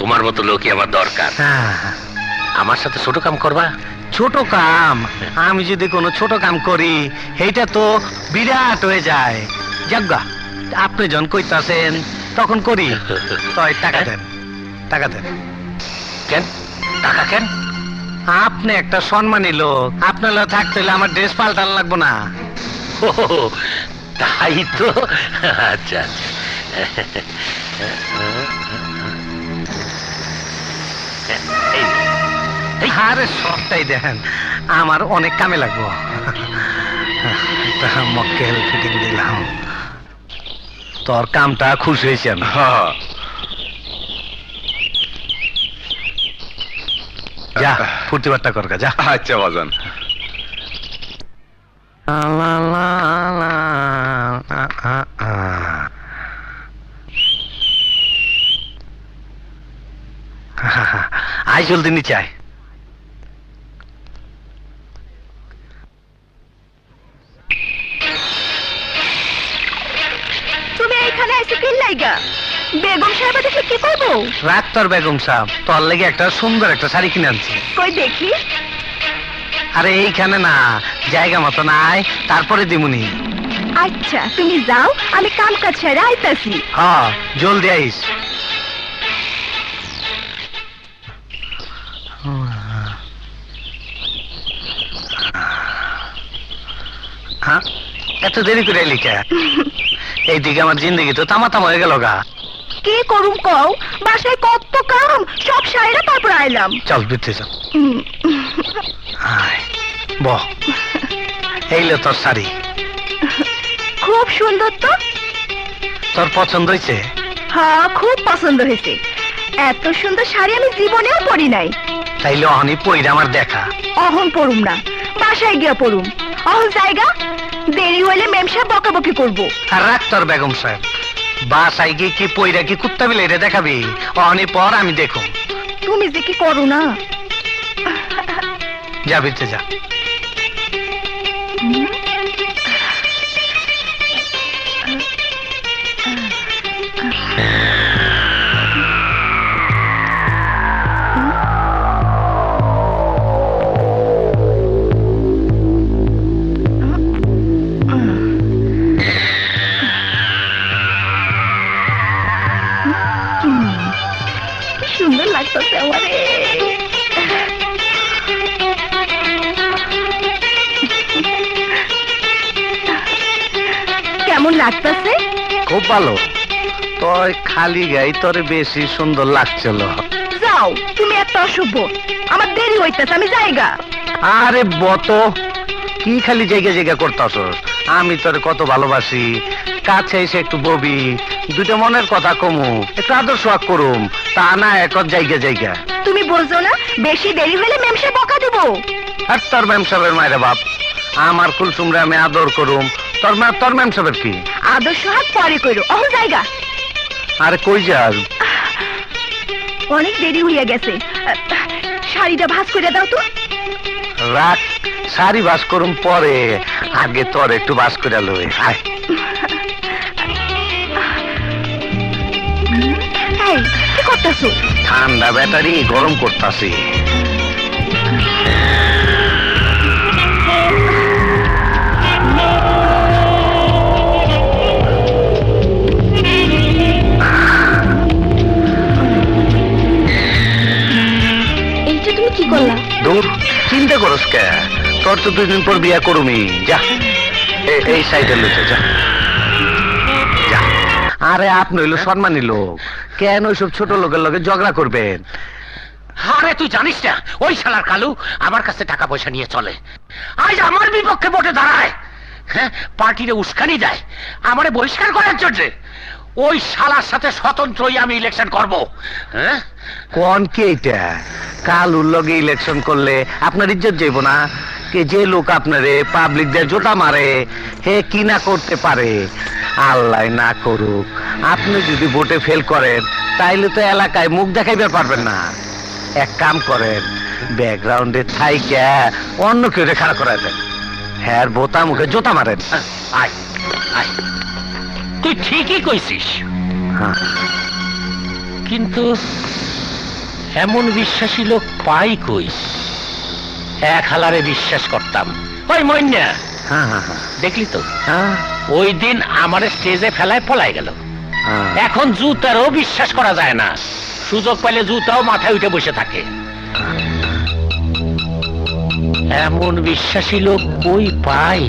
তোমার মতো লোকই আমার দরকার। আমার সাথে ছোট কাম করবা? ছোট কাম? আমি যদি কোনো ছোট কাম করি এইটা তো বিরাট হয়ে যায়। যাজ্ঞা, আপনি যখন কইতাছেন তখন করি। তাই টাকা দেন, টাকা দেন। কেন টাকা কেন? আপনি একটা সম্মানী লোক, আপনার লোক থাকতে হলে আমার ড্রেস পাল্টানো লাগবো না। ও, তাই তো। আচ্ছা আচ্ছা। আরে সবটাই দেন, আমার অনেক কামে লাগবো। একটা মক্কেল ফিটিং দিলাম। তোর কামটা খুশি হয়েছেন? যা ফুর্তি বার্তা কর যা। আচ্ছা বাজান। আয় জলদি নিচে আয়। তুমি এইখানে এসে কি লাইগা? বেগম সাহেব দেখে কি করবো? রাত তোর বেগম সাহেব, তোর লেগে একটা সুন্দর একটা শাড়ি কিনে আনছি। কই দেখি। আরে এইখানে না, জায়গা মতো নাই, তারপরে দিমুনি। আচ্ছা তুমি যাও, আমি কাম কাজ ছেড়ে আইতাছি। হ্যাঁ জলদি আইস। হ্যাঁ, এত দেরি করে এলি কে? এইদিকে আমার জিন্দগি তো তামা তামা হয়ে গেল গা। কি করুম কও, বাসায় কত কাম, সব সাইরা তারপর আইলাম। চল ভিতরে চল। আয় বহ, এইলো তোর শাড়ি। খুব সুন্দর তো। তোর পছন্দ হয়েছে? হ্যাঁ খুব পছন্দ হয়েছে। এত সুন্দর শাড়ি আমি জীবনেও পরি নাই। তাইলে অহনি পইরা আমার দেখা। অহন পড়ুম না, বাসায় গিয়া পড়ুম। অহন জায়গা, দেরি হইলে মেম সাহেব বকাবকি করবো। আর রাখ তোর বেগম সাহেব, বাসায় গিয়ে কি পইরা কি কুত্তা বিলে দেখাবি? অহনি পর আমি দেখুন। তুমি যে কি করো না। যা ভিতরে যা। কি সুন্দর লাগতেছে আমারে। কেমন লাগতেছে? খুব ভালো। তোর খালি গাই তোর বেশি সুন্দর লাগছিল। যাও, তুমি একটা অসভ্য। আমার দেরি হইতেছে, আমি যাইগা। আরে বত, কি খালি জায়গা জায়গা করতাছস? আমি তোর কত ভালোবাসি, কাছে এসে একটু ববি, দুটো মনের কথা কমু, একটু আদর সোয়াগ করুম, তা না এক জায়গা জায়গা। তুমি বোঝো না, বেশি দেরি হলে মেম সাহেব বকা দিব। আর তোর ম্যাম সাহেবের মায়ের বাপ, আমার কুলসুমরে আমি আদর করুম, তোর ম্যাম সাহেবের কি? আদর্শ হাত পরে কইরো, অহ জায়গা। আরে কই যাস? অনেক দেরি হইয়া গেছে, শাড়িটা ভাঁজ করে দাও তো। রাখ, শাড়ি বাস করুম পরে, আগে তোর একটু বাস করে লই। আয় এই, কি করতেছো? ঠান্ডা ব্যাটারি গরম করতাছি। এইটা তুমি কি করলা? দূর, চিন্তা করস কে? তোর তো 2 দিন পর বিয়া করুমি। যা এই সাইডে লুচে যা যা। আরে আপনি হইলো সম্মানী লোক, কেন ওইসব ছোট লোকের লগে ঝগড়া করবেন? আরে তুই জানিস না ওই শালার কালু আমার কাছে টাকা পয়সা নিয়ে চলে, আজ আমার বিপক্ষে ভোটে দাঁড়ায়। হ্যাঁ, পার্টিরে উস্কানি দেয় আমারে বহিষ্কার করার জন্য। ওই শালার সাথে স্বতন্ত্রই আমি ইলেকশন করব। হ্যাঁ, কোন কি এটা? কালুর লগে ইলেকশন করলে আপনার ইজ্জত যাইব না? কে যে লোক আপনারে পাবলিক দিয়ে জোতা মারে, হে কি না করতে পারে? আল্লাহ না করুক, আপনি যদি ভোটে ফেল করেন তাইলে তো এলাকায় মুখ দেখাইতে পারবেন না। এক কাম করেন, ব্যাকগ্রাউন্ডে থাইকা অন্য কেউ খাড়া করায় দেন, হ্যাঁ বোতা মুখে জোতা মারেন। আয় আয়, তুই ঠিকই কইছিস, হ্যাঁ, কিন্তু এমন বিশ্বাসী লোক পাই কই? এক হালারে বিশ্বাস করতাম। ওই মইন্যা, হ্যাঁ হ্যাঁ হ্যাঁ দেখলি তো হ্যাঁ, ওই দিন আমার স্টেজে ফেলায় পলাই গেল। হ্যাঁ। এখন জুতারও বিশ্বাস করা যায় না, সুযোগ পাইলে জুতাও মাথায় উঠে বসে থাকে। এমন বিশ্বাসী লোক কই পাই?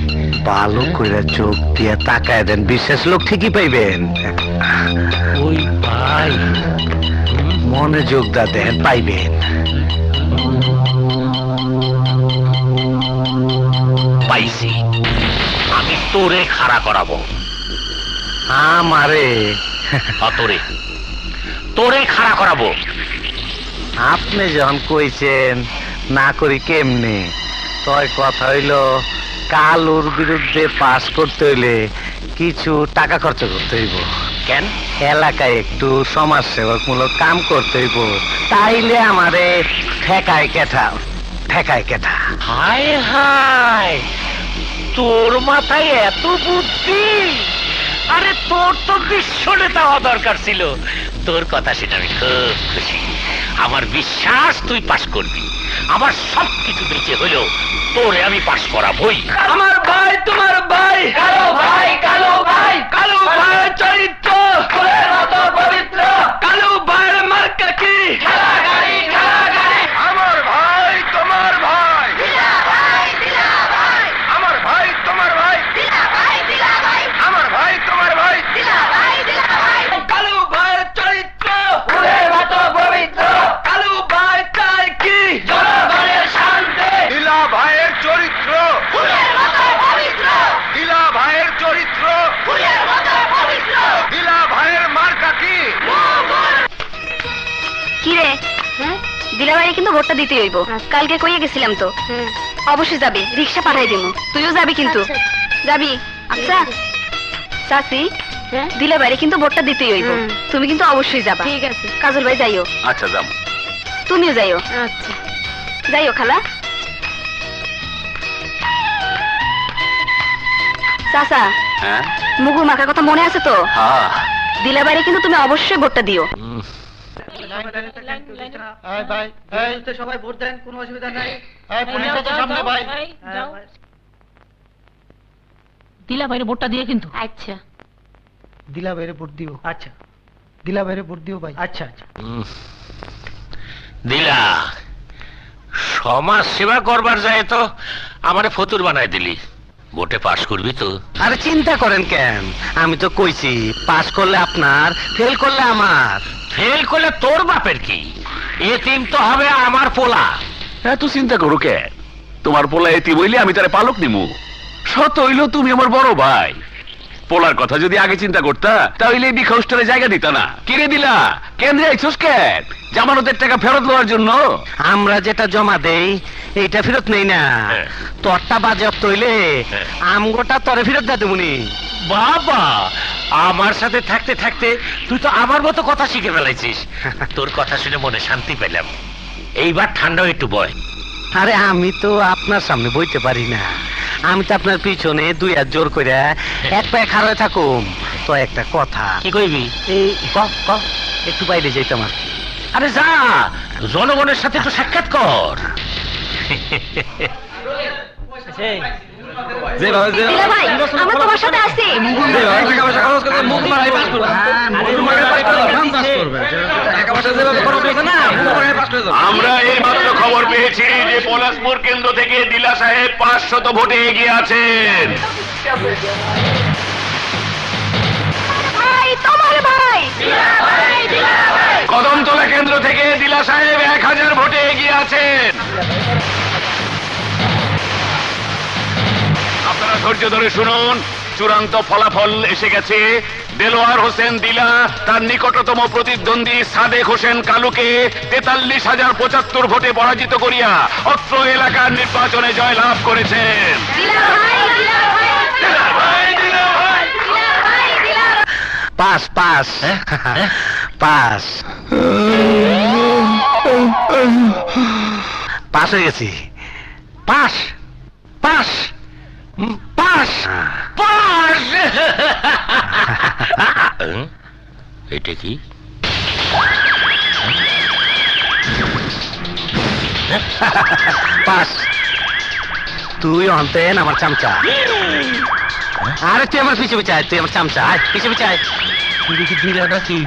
ভালো কইরা চোখ দিয়া তাকায় দেন, বিশেষ লোক ঠিকই পাইবেন। কই পাই? মনে যোগদা দেন, পাইবেন। পাইছি, আমি তোরে খাড়া করাবো। আমারে তোরে তোরে খাড়া করাবো। আপনি যখন কইছেন না করি কেমনে, তয় কথা হইল কালুর বিরুদ্ধে পাস করতে হইলে কিছু টাকা খরচ করতে হইব। কেন? এলাকায় একটু সমাজ সেবকমূলক কাম করতে হইব, তাইলে আমারে ঠেকায় কেঠা। হায় হায়, তোর মাথায় এত বুদ্ধি! আরে তোর তো বিশ্ব নেতা হওয়া দরকার ছিল। তোর কথা শুনে আমি খুব খুশি। আমার বিশ্বাস তুই পাস করবি। আমার সবকিছু বেঁচে হলেও তোরে আমি পাস করাবই। আমার ভাই তোমার ভাই, কালো ভাই, কালো ভাই, কালো ভাই চরিত্র ফুলের মতো পবিত্র, কালো ভাইয়ের মার্কা কি? আমার ভাই তোমার ভাই, আমার ভাই তোমার ভাই, আমার ভাই তোমার ভাই, কালো ভাইয়ের চরিত্র ফুলের মতো পবিত্র, কালো ভাই চাই কি? জনগণের শান্তি। লীলা ভাইয়ের চরিত্র লীলা ভাইয়ের চরিত্র লীলা ভাইয়ের মার্কা কি? কি রে, দিলাবাড়ি কিন্তু ভোটটা দিতে হইব। কালকে কইয়ে গেছিলাম তো, অবশ্যই যাবি, রিক্সা পাঠাই দিব। তুইও যাবি কিন্তু, যাবি? আচ্ছা চাচি, দিলাবাড়ি কিন্তু ভোটটা দিতেই হইব, তুমি কিন্তু অবশ্যই যাবা। ঠিক আছে কাজল ভাই, যাইও। আচ্ছা যাব। তুমিও যাইও। আচ্ছা যাইও খালা। চাচা, হ্যাঁ মুগুর মাখার কথা মনে আছে তো? হ্যাঁ দিলাবাড়ি কিন্তু তুমি অবশ্যই ভোটটা দিও। সবাই ভোট দেন, কোনো অসুবিধা নাই। পুলিশ আছে সামনে ভাই। দিলা বাইরে ভোটটা দিয়ে কিন্তু। আচ্ছা দিলা বাইরে ভোট দিও। আচ্ছা দিলা বাইরে ভোট দিও ভাই। আচ্ছা আচ্ছা দিলা, সমাজ সেবা করবার যায় তো আমারে ফতুর বানাই দিলি। ভোটে পাশ করবি তো? আরে চিন্তা করেন কেন, আমি তো কইছি পাস করলে আপনার, ফেল করলে আমার। ফেল করলে তোর বাপের কি? এতিম তো হবে আমার পোলা। এত চিন্তা করো কে? তোমার পোলা এতি বইলে আমি তারে পালক নিমু। সত হইল তুমি আমার বড় ভাই। পোলার কথা যদি আগে চিন্তা করতা তাহলে এই বিখা হোস্টেলে জায়গা দিতা না। কিরে দিলা, কেন্দ্রে আইছস কেন? জামানতের টাকা ফেরত দেওয়ার জন্য? আমরা যেটা জমা দেই এইটা ফেরত নেই না। হ্যাঁ। তোরটা বাজেয়াপ্ত হইলে হ্যাঁ। আমগোটা তরে ফেরত দে দেবনি। বাবা, আমার সাথে থাকতে থাকতে তুই তো আমার মতো কথা শিখে ফেলাইছিস। তোর কথা শুনে মনে শান্তি পেলাম। এইবার ঠান্ডা একটু বয়। আরে আমি তো আপনার সামনে বইতে পারি না, আমি তো আপনার পিছনে দুই হাত জোর করে এক পায়ে খাড়া থাকুম। তো একটা কথা, কি কইবি? এই একটু বাইরে যাইতাম আর কি। আরে যা, জনগণের সাথে একটু সাক্ষাৎ কর। দিলা ভাই, আমরা তোমার সাথে আছি। আমরা এই মাত্র খবর পেয়েছি যে পলাশপুর কেন্দ্র থেকে দিলা সাহেব 500 ভোটে এগিয়ে আছেন। ভাই তোমার ভাই, কদমতলা কেন্দ্র থেকে দিলা সাহেব 1000 ভোটে এগিয়ে আছেন। আপনারা ধৈর্য ধরে শুনুন, চূড়ান্ত ফলাফল এসে গেছে। দেলোয়ার হোসেন দিলা তার নিকটতম প্রতিদ্বন্দ্বী সাদেক হোসেন কালুকে 43,075 ভোটে পরাজিত করিয়া অত্র এলাকার নির্বাচনে জয়লাভ করেছেন। পাস পাস পাস পাস হয়ে গেছি। Pass pass pass pass. এটা কি? পাস। তুই অন্তেন আমার চামচা। আরে তুই আমার পিছে পিছে আয়, তুই আমার চামচা, আয় পিছে পিছে আয়। দেখি দিলাটা কি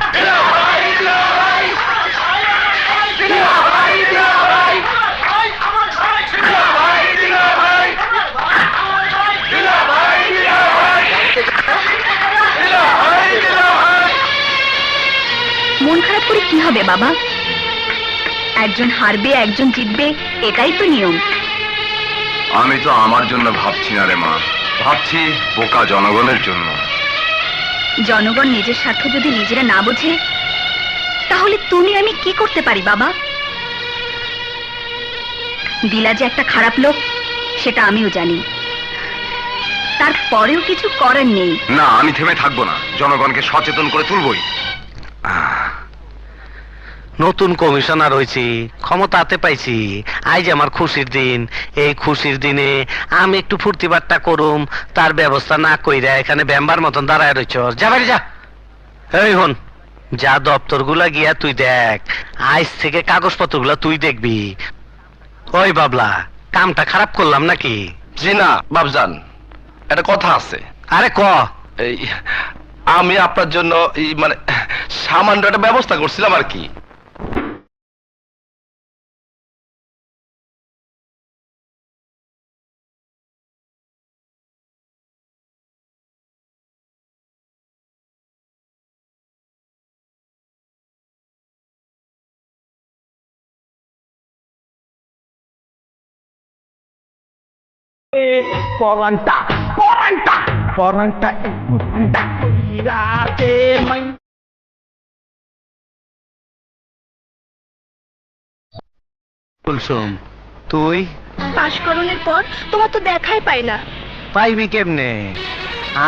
মন খারাপ করে কি হবে বাবা? একজন হারবে একজন জিতবে, এটাই তো নিয়ম। আমি তো আমার জন্য ভাবছি না রে মা, ভাবছি বোকা জনগণের জন্য। জনগণ নিজের স্বার্থ যদি নিজেরা না বোঝে, তাহলে তুমি আমি কি করতে পারি বাবা? দিলা যে একটা খারাপ লোক, সেটা আমিও জানি। তারপরেও কিছু করার নেই। না, আমি থেমে থাকবো না, জনগণকে সচেতন করে তুলবই। নতুন কমিশনার হয়েছি, ক্ষমতা হাতে পাইছি, আজ আমার খুশির দিন। এই খুশির দিনে আমি একটু ফুর্তি বার্তা করুম, তার ব্যবস্থা না কইরা এখানে ব্যাম্বার মতন দাঁড়ায় রয়েছ। যা বাড়ি যা। এই হন, যা দপ্তর গুলা গিয়া তুই দেখ, আজ থেকে কাগজপত্র গুলা তুই দেখবি। ওই বাবলা, কামটা খারাপ করলাম নাকি? জি না বাবজান, একটা কথা আছে। আরে ক। এই আমি আপনার জন্য মানে সামান্য একটা ব্যবস্থা করছিলাম আর কি। পরান্টা পরান্টা পরান্টা রাতে কুলসুম, তুই পাশকরণের পর তোমার তো দেখাই পাই না। পাইবি কেমনে?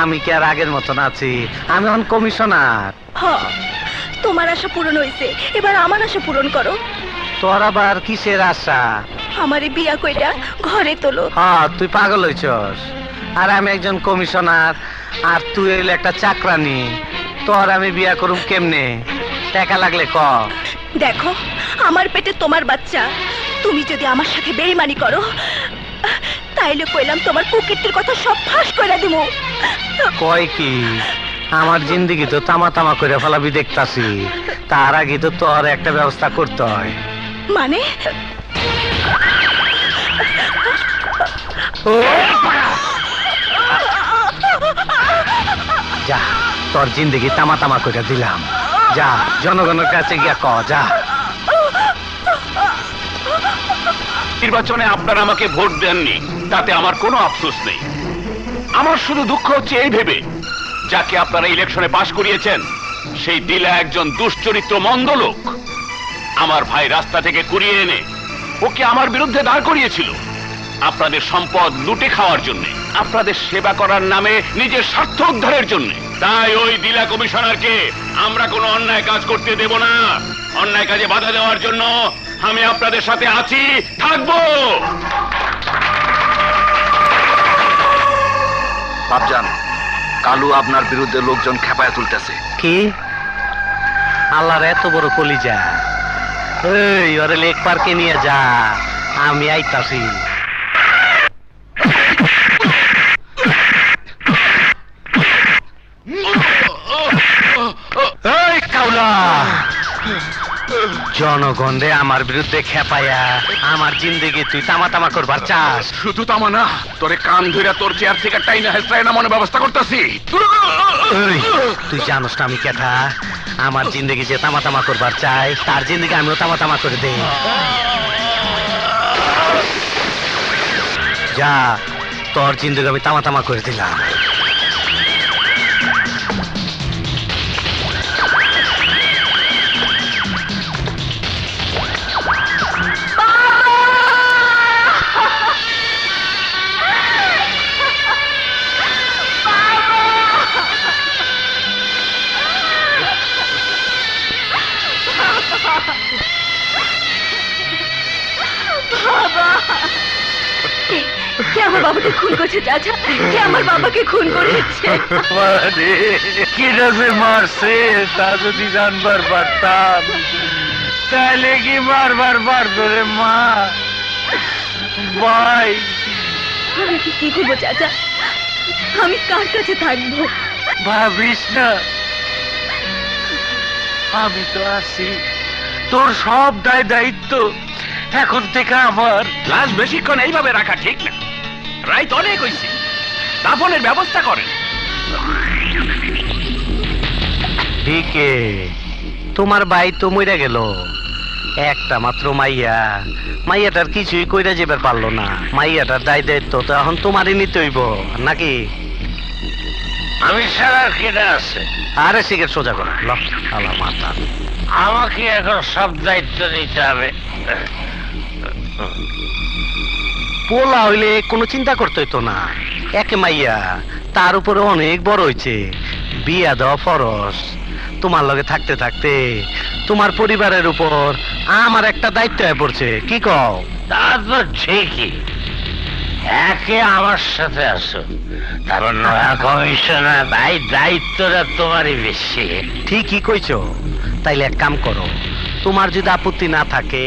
আমি কি আর আগের মতন আছি? আমি এখন কমিশনার। তোমার আশা পূরণ হয়েছে, এবার আমার আশা পূরণ করো। তোর আবার কিসের আশা? আমারে বিয়া কইরা ঘরে তোলো। হ্যাঁ, তুই পাগল হইছস। আর আমি একজন কমিশনার, আর তুই হইলে একটা চাকরানি। তোর আমি বিয়া করুম কেমনে? টাকা লাগলে ক। দেখো, আমার পেটে তোমার বাচ্চা, তুমি যদি আমার সাথে বেইমানি করো, তাইলে কইলাম তোমার পকেটের কথা সব ফাঁস করে দিব। কয় কি? আমার জিন্দিগি তো তামা তামা করে ফেলাবি দেখতাছি, তার আগে তো তোর একটা ব্যবস্থা করতে হয়। মানে যা, তোর জিন্দিগি তামা তামা করে দিলাম। যা, জনগণের কাছে গিয়া ক। যা। নির্বাচনে আপনারা আমাকে ভোট দেননি, তাতে আমার কোনো আফসোস নেই। আমার শুধু দুঃখ হচ্ছে এই ভেবে, যাকে আপনারা ইলেকশনে পাশ করিয়েছেন সেই দিলা একজন দুশ্চরিত্র মন্দ লোক। আমার ভাই রাস্তা থেকে কুড়িয়ে এনে ওকে আমার বিরুদ্ধে দাঁড় করিয়েছিল আপনাদের সম্পদ লুটে খাওয়ার জন্য, আপনাদের সেবা করার নামে নিজের স্বার্থ উদ্ধারের জন্য। তাই ওই দিলা কমিশনারকে আমরা কোনো অন্যায় কাজ করতে দেব না। অন্যায় কাজে বাধা দেওয়ার জন্য আমি আপনাদের সাথে আছি, থাকবো। বাবজান, কালু আপনার বিরুদ্ধে লোকজন খেপায় তুলতেছে। কি? আল্লাহর এত বড় কলিজা! এই ওরে লেক পার্কে নিয়ে যা, আমি আইতাছি। এই কাউলা, জনগণে আমার বিরুদ্ধে খেপায়া আমার জিন্দেগি তুই তামা তামা করবার চাস? শুধু তামা না, তোরে কান ধরে তোর চেয়ার থেকে টাইনা হেসরায় নামানোর ব্যবস্থা করতেছি। এই, তুই জানোস না আমি কেটা? আমার জিন্দেগি যে তামা তামা করবার চাই, তার জিন্দেগি আমিও তামা তামা করে দেই। যা, তোর জিন্দেগি আমি তামা তামা করে দিলাম। কে আমার বাবাকে খুন করেছে? চাচা, কে আমার বাবাকে খুন করেছে? কি রাজে মারছে তা যদি জানবার পারতাম। তাহলে কি বারবার পারতো রে মা? ভাই, আমি কি করবো চাচা? আমি কার কাছে থাকবো? ভাবিস না, আমি তো আছি। তোর সব দায় দায়িত্ব এখন থেকে আমার। লাশ বেশিক্ষণ এইভাবে রাখা ঠিক না। রাইত অনেক হয়েছে, দাফনের ব্যবস্থা করেন। ঠিকে, তোমার ভাই তো মইরা গেল। একটা মাত্র মাইয়া, মাইয়াটার কিছুই কইরা যেবার পারলো না। মাইয়াটার দায় দায়িত্ব তো এখন তোমারই নিতে হইব নাকি? আমি ছাড়া কেটে আছে, আরে সিগারেট সোজা করো, আলা মাথা। আমাকে এখন সব দায়িত্ব নিতে হবে। পোলা হইলে কোনো চিন্তা করতে হইতো না। একে মাইয়া, তার উপরে অনেক বড় হইছে, বিয়া দেওয়া ফরজ। তোমার লগে থাকতে থাকতে তোমার পরিবারের উপর আমার একটা দায়িত্ব হয়ে পড়ছে, কি কও? তা তো ঠিকই, একে আমার সাথে আসো, তারপর নয়া কমিশনার, তাই দায়িত্বটা তোমারই বেশি। ঠিকই কইছো। তাইলে এক কাম করো, তোমার যদি আপত্তি না থাকে,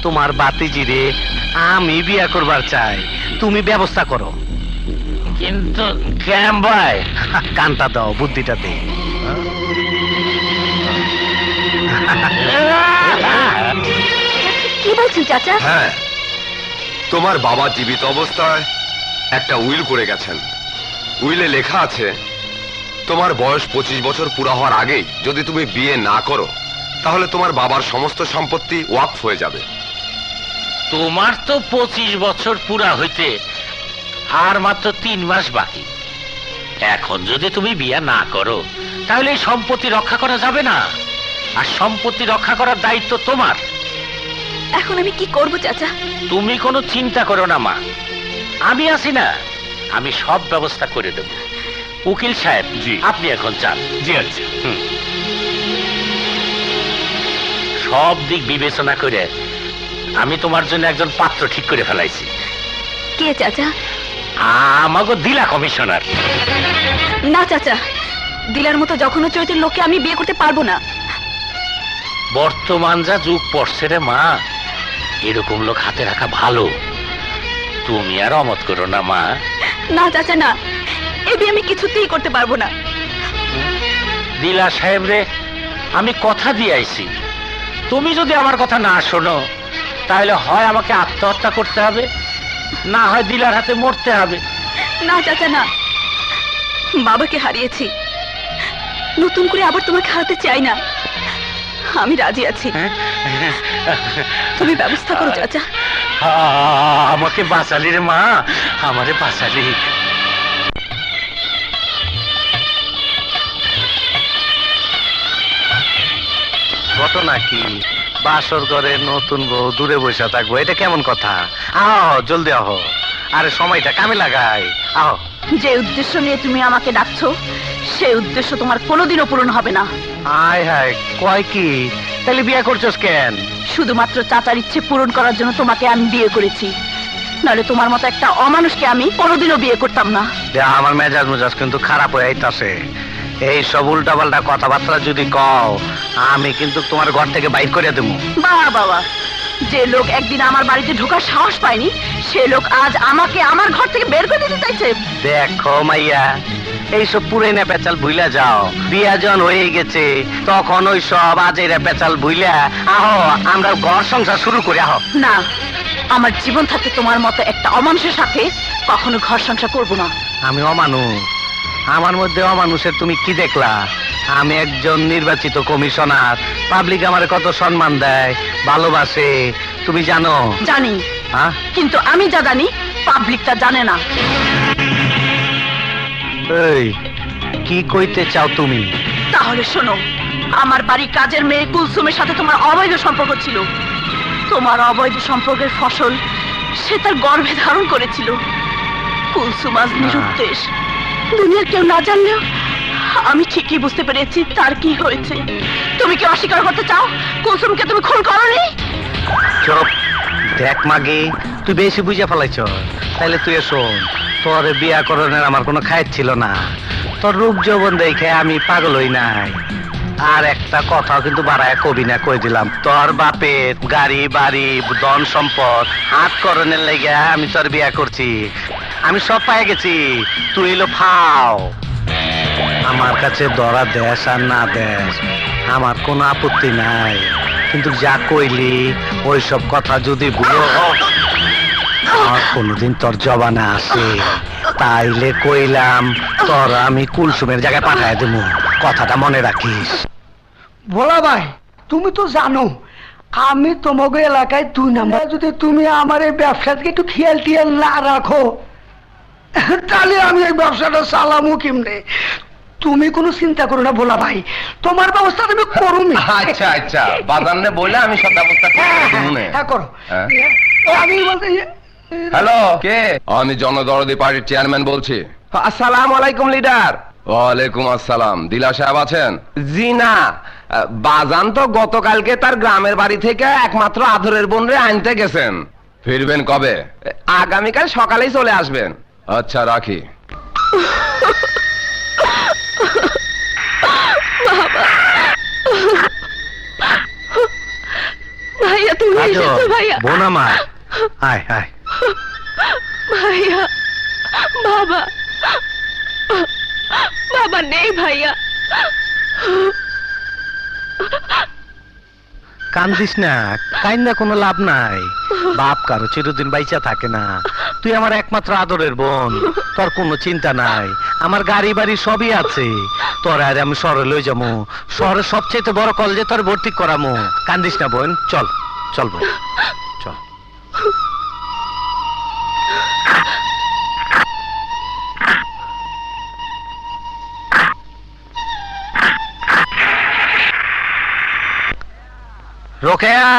তোমার বাতিজিরে আমি বিয়া করবার চাই, তুমি ব্যবস্থা করো। কিন্তু কেম ভাই? কানটা দাও, বুদ্ধিটা দে। কি বলছেন চাচা? হ্যাঁ, তোমার বাবা জীবিত অবস্থায় একটা উইল করে গেছেন। উইলে লেখা আছে, তোমার বয়স 25 বছর পুরা হওয়ার আগেই যদি তুমি বিয়ে না করো, তাহলে তোমার বাবার সমস্ত সম্পত্তি ওয়াকফ হয়ে যাবে। তোমার তো 25 বছর পুরা হইতে আর মাত্র 3 মাস বাকি। এখন যদি তুমি বিয়ে না করো, তাহলে এই সম্পত্তি রক্ষা করা যাবে না, আর সম্পত্তি রক্ষা করার দায়িত্ব তোমার। এখন আমি কি করব চাচা? তুমি কোনো চিন্তা করো না মা, আমি আছি না, আমি সব ব্যবস্থা করে দেব। উকিল সাহেব, জি। আপনি এখন যান। জি আচ্ছা। সব দিক বিবেচনা করে আমি তোমার জন্য একজন পাত্র ঠিক করে ফেলাইছি। কে চাচা? আমাকে দিলা কমিশনার। না চাচা, দিলার মতো জঘন্য চরিত্রের লোককে আমি বিয়ে করতে পারবো না। বর্তমান যা যুগ পড়ছে রে মা, এরকম লোক হাতে রাখা ভালো। তুমি আর অমত করো না মা। না চাচা না, এই বিয়ে আমি কিছুতেই করতে পারবো না। দিলা সাহেব রে আমি কথা দিয়ে আইছি, তুমি যদি আমার কথা না শোনো, তাহলে হয় আমাকে আত্মহত্যা করতে হবে, না হয় দিলার হাতে মরতে হবে। না চাচা না, বাবাকে হারিয়েছি, নতুন করে আবার তোমাকে হারাতে চাই না। আমি রাজি আছি, তুমি ব্যবস্থা করো চাচা। আমাকে বাঁচালি রে মা, আমারে বাঁচালি। ঘটনা কি? বাসর ঘরে নতুন বউ দূরে বসে থাকবো, এটা কেমন কথা? আহ, জলদি আহ, আরে সময়টা কামে লাগাই, আহ। যে উদ্দেশ্য নিয়ে তুমি আমাকে ডাকছো, সেই উদ্দেশ্য তোমার কোনোদিনও পূরণ হবে না। আয় হায়, কয় কি? তাহলে বিয়ে করছস কেন? শুধুমাত্র চাচার ইচ্ছে পূরণ করার জন্য তোমাকে আমি বিয়ে করেছি, নাহলে তোমার মতো একটা অমানুষকে আমি কোনোদিনও বিয়ে করতাম না। আমার মেজাজ মেজাজ কিন্তু খারাপ হয়ে আইতাছে। এই সব উল্টা পাল্টা কথাবার্তা যদি কও, আমি কিন্তু তোমার ঘর থেকে বাইর করে দেবো। বাবা বাবা, যে লোক একদিন আমার বাড়িতে ঢোকার সাহস পায়নি, সে লোক আজ আমাকে আমার ঘর থেকে বের করে দিতে চাইছে। দেখো মাইয়া, এইসব পুরাইনা পেঁচাল ভুইলা যাও। বিয়া যখন হয়ে গেছে, তখন ওই সব আজেরা পেঁচাল ভুইলা আহো, আমরা ঘর সংসার শুরু করে আহো। না, আমার জীবন থাকতে তোমার মতো একটা অমানুষের সাথে কখনো ঘর সংসার করবো না। আমি অমানুষ? আমার মধ্যে অমানুষের তুমি কি দেখলা? আমি একজন নির্বাচিত কমিশনার, পাবলিক আমারে কত সম্মান দেয়, ভালোবাসে, তুমি জানো? জানি, হ্যাঁ, কিন্তু আমি যা জানি পাবলিক তা জানে না। এই কি কইতে চাও তুমি? তাহলে শোনো, আমার বাড়ি কাজের মেয়ে কুলসুমের সাথে তোমার অবৈধ সম্পর্ক ছিল। তোমার অবৈধ সম্পর্কের ফসল সে তার গর্ভে ধারণ করেছিল। কুলসুম আজ নিরুদ্দেশ, দুনিয়ার কেউ না জানলেও আমি ঠিকই বুঝতে পেরেছি তার কি হয়েছে। তুমি কি অস্বীকার করতে চাও কুলসুমকে তুমি খুন করনি? চুপ, দেখ মাগি, তুই বেশি বুঝে ফেলাইছ। তাইলে তুই শোন, তোর বিয়া করণের আমার কোনো খায়ের ছিল না। তোর রূপ যৌবন দেখে আমি পাগল হই নাই। আর একটা কথা কিন্তু বাড়ায় কবি না কই দিলাম, তোর বাপের গাড়ি বাড়ি ধন সম্পদ হাত করণের লেগে আমি তোর বিয়া করছি। আমি সব পাই গেছি, তুই এলো ফাও। আমার কাছে ধরা দেশ আর না দেশ আমার কোনো আপত্তি নাই, কিন্তু যা কইলি ওই সব কথা যদি ভুলো আর কোনোদিন তোর জবানে আসে তাইলে কইলাম তোর আমি কুলসুমের জায়গায় পাঠায় দেবো, কথাটা মনে রাখিস। ভোলা ভাই, তুমি তো জানো আমি তোমাকে এলাকায় 2 নাম্বার। যদি তুমি আমার এই ব্যবসাকে একটু খেয়াল টিয়াল না রাখো তাহলে আমি এই ব্যবসাটা চালামু কেমনে? তুমি কোনো চিন্তা করো না ভোলা ভাই, তোমার ব্যবস্থা তুমি করুন। আচ্ছা আচ্ছা, বাজানে বলে আমি সব ব্যবস্থা হ্যাঁ করো। হ্যাঁ। আমি বলতে হ্যালো, কে? আমি জনদরদি পার্টির চেয়ারম্যান বলছি। আসসালামু আলাইকুম লিডার। ওয়ালাইকুম আসসালাম। দিলা সাহেব আছেন? জি না, বাজান তো গতকালকে তার গ্রামের বাড়ি থেকে একমাত্র আদরের বোন রে আনতে গেছেন। ফিরবেন কবে? আগামীকাল সকালেই চলে আসবেন। আচ্ছা, রাখি। ভাইয়া তুমি এসেছো ভাইয়া। বোন আমার, আয় আয়। ভাইয়া, বাবা, বাবা নেই ভাইয়া। কান্দিস না, কাইন্দা কোনো লাভ নাই। বাপ কারো চিরদিন বাইচা থাকে না। তুই আমার একমাত্র আদরের বোন, তোর কোনো চিন্তা নাই। আমার গাড়ি বাড়ি সবই আছে, তোর আর আমি শহরে লই যাবো। শহরের সবচেয়ে বড় কলেজে তোর ভর্তি করামু। কান্দিস না বোন, চল চল বোন চল। রোকেয়া,